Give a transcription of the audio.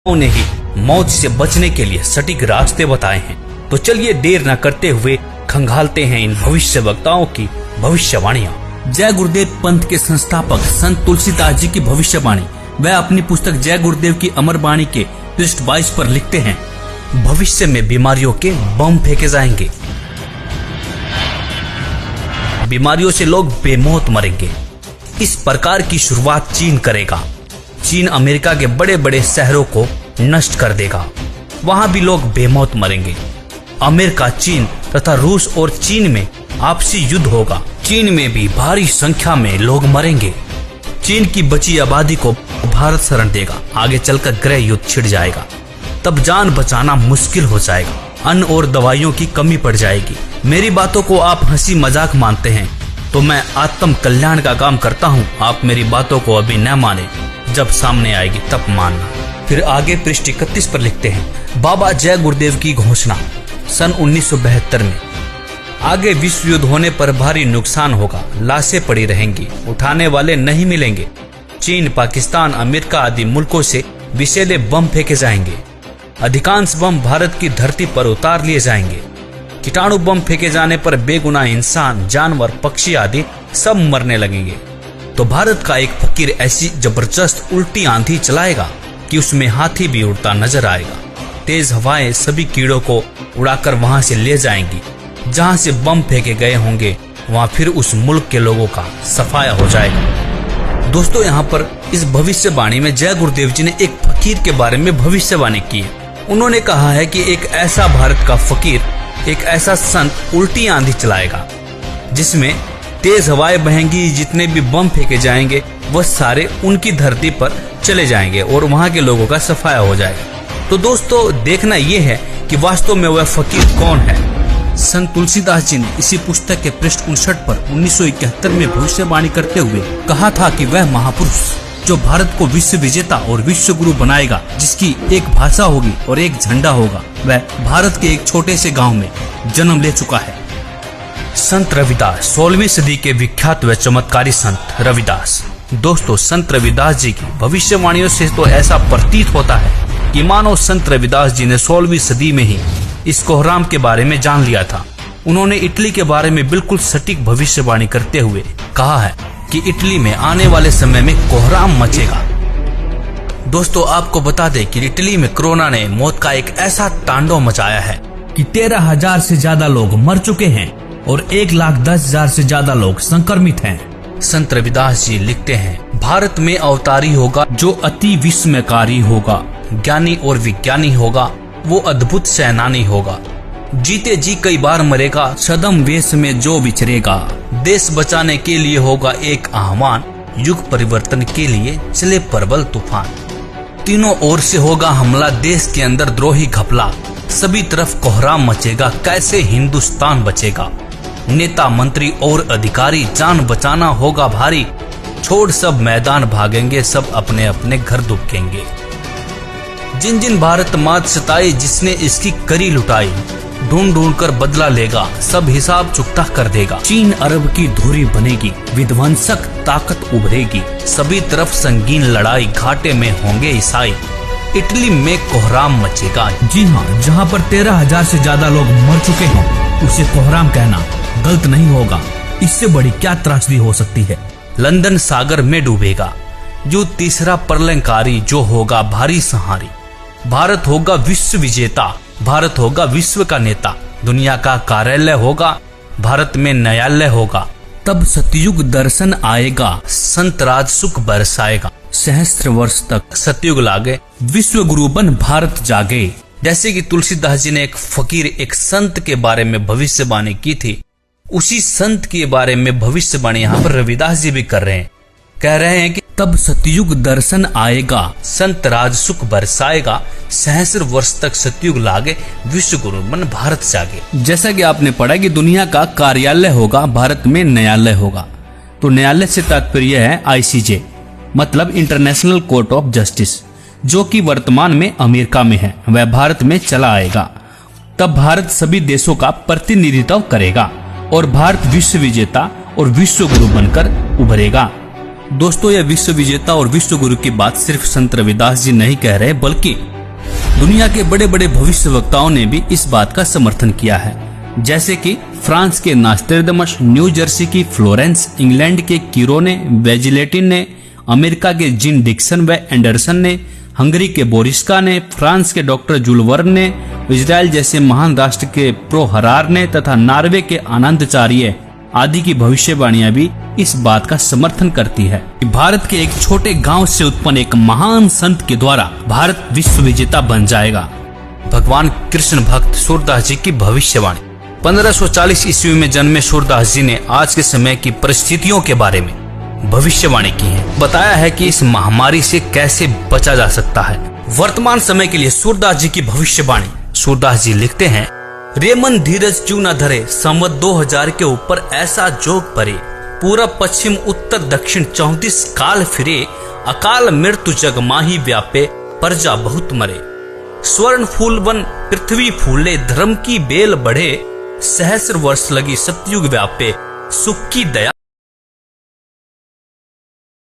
ने ही मौत से बचने के लिए सटीक रास्ते बताए हैं। तो चलिए देर न करते हुए खंगालते हैं इन भविष्य वक्ताओं की भविष्यवाणियां। जय गुरुदेव पंथ के संस्थापक संत तुलसीदास जी की भविष्यवाणी वह अपनी पुस्तक जय गुरुदेव की अमर वाणी के पृष्ठ 22 पर लिखते हैं, भविष्य में बीमारियों के बम फेंके जाएंगे, बीमारियों से लोग बेमौत मरेंगे। इस प्रकार की शुरुआत चीन करेगा। चीन अमेरिका के बड़े बड़े शहरों को नष्ट कर देगा, वहां भी लोग बेमौत मरेंगे। अमेरिका, चीन तथा रूस और चीन में आपसी युद्ध होगा। चीन में भी भारी संख्या में लोग मरेंगे। चीन की बची आबादी को भारत शरण देगा। आगे चलकर गृह युद्ध छिड़ जाएगा, तब जान बचाना मुश्किल हो जाएगा। अन्न और दवाइयों की कमी पड़ जाएगी। मेरी बातों को आप हंसी मजाक मानते हैं तो मैं आत्म कल्याण का काम करता हूँ। आप मेरी बातों को अभी न माने, जब सामने आएगी तब मानना। फिर आगे पृष्ठ 31 पर लिखते हैं, बाबा जय गुरुदेव की घोषणा सन 1972 में। आगे विश्व युद्ध होने पर भारी नुकसान होगा, लाशें पड़ी रहेंगी, उठाने वाले नहीं मिलेंगे। चीन, पाकिस्तान, अमेरिका आदि मुल्कों से विषैले बम फेंके जाएंगे। अधिकांश बम भारत की धरती पर उतार लिए जाएंगे। कीटाणु बम फेंके जाने पर बेगुनाह इंसान, जानवर, पक्षी आदि सब मरने लगेंगे। तो भारत का एक फकीर ऐसी जबरदस्त उल्टी आंधी चलाएगा कि उसमें हाथी भी उड़ता नजर आएगा। तेज हवाएं सभी कीड़ों को उड़ाकर वहां से ले जाएंगी। जहां से बम फेंके गए होंगे वहां फिर उस मुल्क के लोगों का सफाया हो जाएगा। दोस्तों, यहाँ पर इस भविष्यवाणी में जय गुरुदेव जी ने एक फकीर के बारे में भविष्यवाणी की है। उन्होंने कहा है कि एक ऐसा भारत का फकीर, एक ऐसा संत उल्टी आंधी चलाएगा जिसमें तेज हवाएं बहेंगी। जितने भी बम फेंके जाएंगे वह सारे उनकी धरती पर चले जाएंगे और वहां के लोगों का सफाया हो जाएगा। तो दोस्तों, देखना यह है कि वास्तव में वह फकीर कौन है। संत तुलसीदास जी ने इसी पुस्तक के पृष्ठ 59 पर 1971 में भविष्यवाणी करते हुए कहा था कि वह महापुरुष जो भारत को विश्व विजेता और विश्व गुरु बनाएगा, जिसकी एक भाषा होगी और एक झंडा होगा, वह भारत के एक छोटे से गांव में जन्म ले चुका है। संत रविदास, 16वीं सदी के विख्यात व चमत्कारी संत रविदास। दोस्तों, संत रविदास जी की भविष्यवाणियों से तो ऐसा प्रतीत होता है कि मानो संत रविदास जी ने 16वीं सदी में ही इस कोहराम के बारे में जान लिया था। उन्होंने इटली के बारे में बिल्कुल सटीक भविष्यवाणी करते हुए कहा है कि इटली में आने वाले समय में कोहराम मचेगा। दोस्तों, आपको बता दें कि इटली में कोरोना ने मौत का एक ऐसा तांडव मचाया है कि 13,000 से ज्यादा लोग मर चुके हैं और 1,10,000 से ज्यादा लोग संक्रमित हैं। संत रविदास जी लिखते हैं, भारत में अवतारी होगा जो अति विस्मयकारी होगा, ज्ञानी और विज्ञानी होगा, वो अद्भुत सेनानी होगा। जीते जी कई बार मरेगा, सदम वेश में जो विचरेगा। देश बचाने के लिए होगा एक आह्वान, युग परिवर्तन के लिए चले प्रबल तूफान। तीनों ओर से होगा हमला, देश के अंदर द्रोही घपला। सभी तरफ कोहराम मचेगा, कैसे हिंदुस्तान बचेगा। नेता, मंत्री और अधिकारी, जान बचाना होगा भारी। छोड़ सब मैदान भागेंगे, सब अपने अपने घर दुबकेंगे। जिन जिन भारत मात सताई, जिसने इसकी करी लुटाई, ढूंढ ढूंढ कर बदला लेगा, सब हिसाब चुकता कर देगा। चीन अरब की धुरी बनेगी, विध्वंसक ताकत उभरेगी। सभी तरफ संगीन लड़ाई, घाटे में होंगे ईसाई। इटली में कोहराम मचेगा। जी हाँ, जहाँ पर 13,000 से ज्यादा लोग मर चुके हैं उसे कोहराम कहना गलत नहीं होगा। इससे बड़ी क्या त्रासदी हो सकती है। लंदन सागर में डूबेगा। जो तीसरा प्रलयंकारी, जो होगा भारी सहारी। भारत होगा विश्व विजेता, भारत होगा विश्व का नेता। दुनिया का कार्यालय होगा, भारत में न्यायालय होगा। तब सतयुग दर्शन आएगा, संत राज सुख बरसाएगा। सहस्त्र वर्ष तक सतयुग लागे, विश्व गुरु बन भारत जागे। जैसे कि तुलसीदास जी ने एक फकीर, एक संत के बारे में भविष्यवाणी की थी, उसी संत के बारे में भविष्यवाणी यहाँ पर रविदास जी भी कर रहे हैं। कह रहे हैं कि तब सतयुग दर्शन आएगा, संत राज सुख बरसाएगा। सहस्र वर्ष तक सतयुग लागे, विश्व गुरु बन भारत जागे। जैसा कि आपने पढ़ा कि दुनिया का कार्यालय होगा, भारत में न्यायालय होगा। तो न्यायालय से तात्पर्य है ICJ, मतलब इंटरनेशनल कोर्ट ऑफ जस्टिस, जो कि वर्तमान में अमेरिका में है। वह भारत में चला आएगा। तब भारत सभी देशों का प्रतिनिधित्व करेगा और भारत विश्व विजेता और विश्व गुरु बनकर उभरेगा। दोस्तों, यह विश्व विजेता और विश्व गुरु की बात सिर्फ संत रविदास जी नहीं कह रहे, बल्कि दुनिया के बड़े बड़े भविष्यवक्ताओं ने भी इस बात का समर्थन किया है। जैसे कि फ्रांस के नास्ट्रेडमस, न्यू जर्सी की फ्लोरेंस, इंग्लैंड के कीरोने, वेजिलेटिन ने, अमेरिका के जिन डिक्सन व एंडरसन ने, हंगरी के बोरिस्का ने, फ्रांस के डॉक्टर जूल वर्न ने, इजराइल जैसे महान राष्ट्र के प्रोहरार ने तथा नॉर्वे के आनंदचार्य आदि की भविष्यवाणियां भी इस बात का समर्थन करती है कि भारत के एक छोटे गांव से उत्पन्न एक महान संत के द्वारा भारत विश्व विजेता बन जाएगा। भगवान कृष्ण भक्त सूरदास जी की भविष्यवाणी। 1540 ईस्वी में जन्मे सूरदास जी ने आज के समय की परिस्थितियों के बारे में भविष्यवाणी की है। बताया है कि इस महामारी से कैसे बचा जा सकता है। वर्तमान समय के लिए सूरदास जी की भविष्यवाणी। सूरदास जी लिखते हैं, रेमन धीरज क्यों न धरे, संवत 2000 के ऊपर ऐसा जोग परे, पूरब पश्चिम उत्तर दक्षिण 34 काल फिरे, अकाल मृत्यु जग माही व्यापे, प्रजा बहुत मरे। स्वर्ण फूल वन पृथ्वी फूले, धर्म की बेल बढ़े, सहस्र वर्ष लगी सतयुग व्यापे, सुख की दया